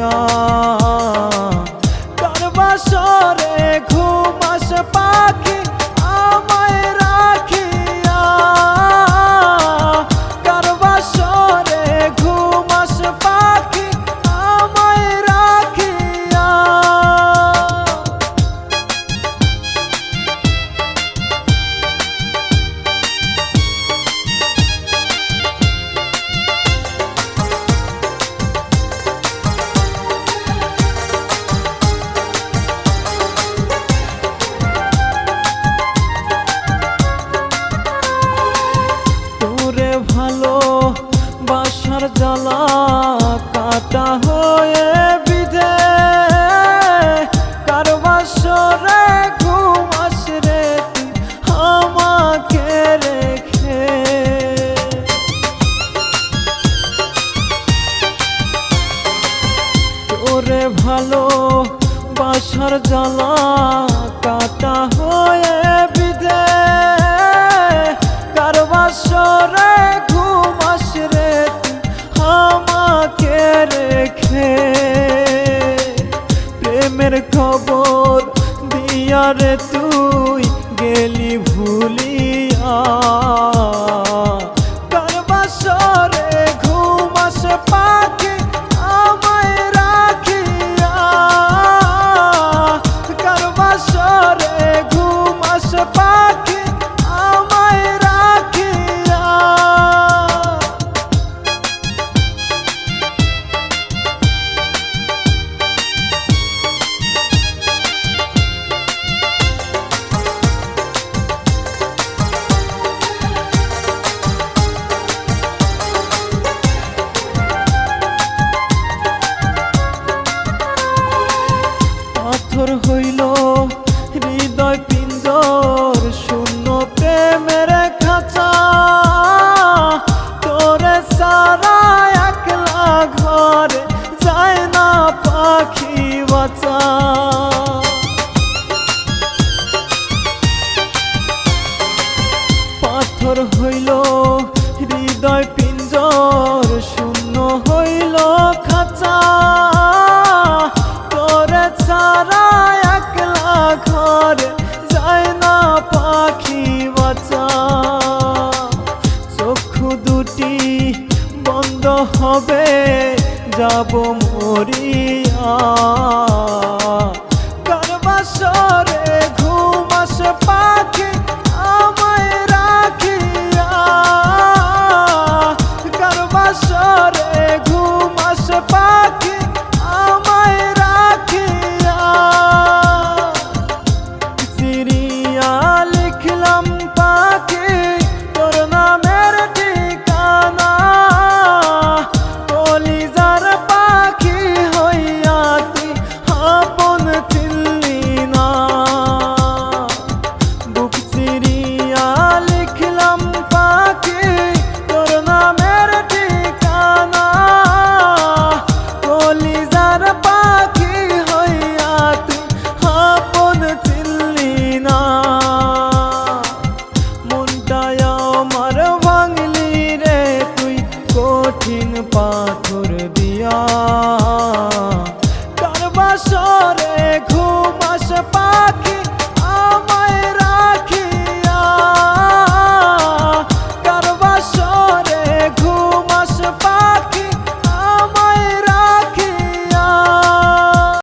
ভুলিয়া কার বাসরে ঘুম আসে পাখি আমায় রাখিয়া কার বাসরে ঘুম আসে পাখি আমায় রাখিয়া ভালো বাসার জ্বালা কাটা হয়ে বিধে কার বাসরে ঘুম আসে রে তুই আমাকে রেখে তোরে ভালো বাসার জ্বালা কাটা হয়ে বিধে কার বাসরে ঘুম আসে রে তুই আমাকে রেখে প্রেমের খবর দিয়া রে তুই গেলি ভুলিয়া কার বাসরে ঘুম আসে পাখি আমায় রাখিয়া কার বাসরে ঘুম আসে পাখি আমায় রাখিয়া পাথর হইল হৃদয় পিঞ্জর শূন্য প্রেমের খাঁচা তোরে সারা একলা ঘরে যায় না পাখি বাঁচা পাথর হইল হৃদয় পিঞ্জর শূন্য হইল খাঁচা তোরে ছাড়া একলা ঘরে যায় না পাখি বাঁচা চক্ষু দুটি বন্ধ হবে যাব মরিয়া